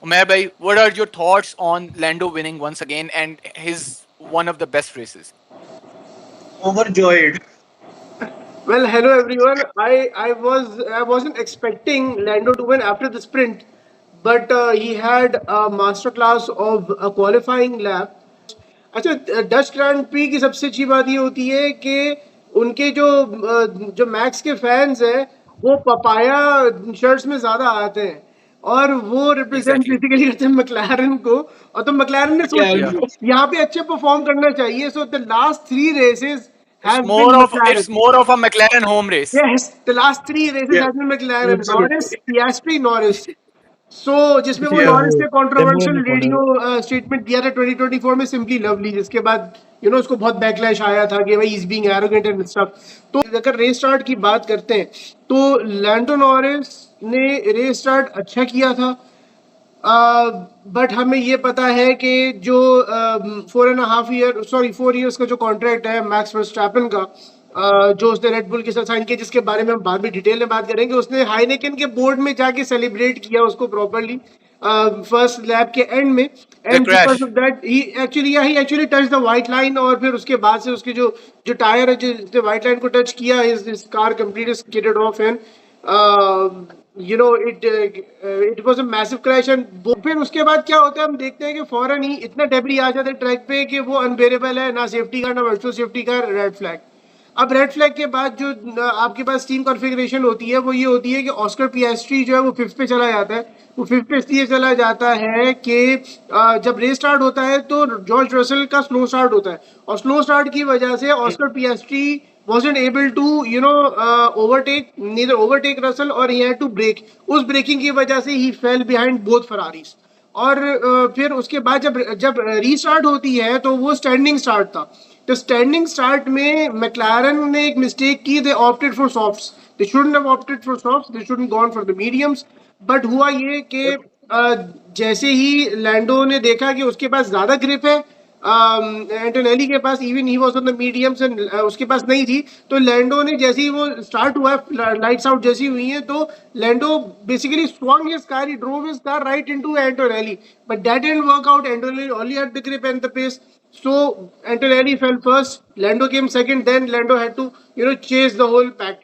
Umair bhai, what are your thoughts on Lando winning once again and his one of the best races? Overjoyed. Well, hello everyone. I wasn't expecting Lando to win after the sprint, but he had a masterclass of a qualifying lap. अच्छा, Dutch grand pre की सबसे अच्छी बात ये होती है कि उनके जो मैक्स के फैंस हैं वो पपाया शर्ट्स में ज्यादा आते हैं और वो रिप्रेजेंट Exactly. बेसिकली करते हैं मैक्लारन को। और तो मैक्लारन ने सोचा Yeah. कि यहाँ पे अच्छे परफॉर्म करना चाहिए, so the last three races It's have been more of McLaren. it's more of a McLaren home race. Yes, the last three races Yeah, has been McLaren, absolutely. Norris, Piastri, Norris. So जिसमें वो Yeah. Norris ने demo controversial ने corner radio statement दिया था 2024 में, simply lovely, जिसके बाद उसको बहुत बैकलैश आया था कि भाई is being arrogant and stuff. तो अगर रेस स्टार्ट की बात करते हैं तो लैंडो नॉरिस ने रेस स्टार्ट अच्छा किया था, बट हमें ये पता है कि जो 4.5 ईयर, 4 ईयर्स का जो कॉन्ट्रैक्ट है मैक्स वर्स्टैपन का, जो उसने रेडबुल के साथ साइन किया, जिसके बारे में हम बाद में डिटेल में बात करेंगे, उसने हाइनेकेन के बोर्ड में जाके सेलिब्रेट किया उसको प्रॉपरली फर्स्ट लैप के एंड में। The and because crash. Of that he actually touch the white line, और फिर उसके बाद से उसके जो जो टायर है, जिसने व्हाइट लाइन को टच किया, इस car completely skidded off, and it was a massive crash. And फिर उसके बाद क्या होता है, हम देखते हैं कि फौरन ही इतना डेब्री आ जाता है ट्रैक पे कि वो अनबेरेबल है, ना सेफ्टी का ना वर्चुअल सेफ्टी का, रेड फ्लैग। अब रेड फ्लैग के बाद जो आपके पास टीम कॉन्फ़िगरेशन होती है वो ये होती है कि ऑस्कर पियास्ट्री जो है वो फिफ्थ पे चला जाता है। वो फिफ्थ पे इसलिए चला जाता है कि जब रेस स्टार्ट होता है तो जॉर्ज रसल का स्लो स्टार्ट होता है, और स्लो स्टार्ट की वजह से Oscar पियास्ट्री wasn't able to overtake Russell, और he had to brake। उस ब्रेकिंग की वजह से ही fell behind both Ferraris। और फिर उसके बाद जब जब रीस्टार्ट होती है तो वो स्टैंडिंग स्टार्ट था। तो स्टैंडिंग स्टार्ट में मैक्लारन ने एक मिस्टेक की, they opted for softs, they shouldn't have opted for softs, they shouldn't gone for the mediums. But हुआ ये कि जैसे ही लैंडो ने देखा कि उसके पास ज्यादा ग्रिप है एंटोनेली के पास, even he was on the mediums and उसके पास नहीं थी, तो लैंडो ने जैसे ही वो स्टार्ट हुआ, लाइट्स आउट जैसी हुई है, तो Lando basically swung his car, he drove his car right into Antonelli, but that didn't work out. Antonelli only had the grip and the pace, so Antonelli fell first, Lando came second, then Lando had to chase the whole pack.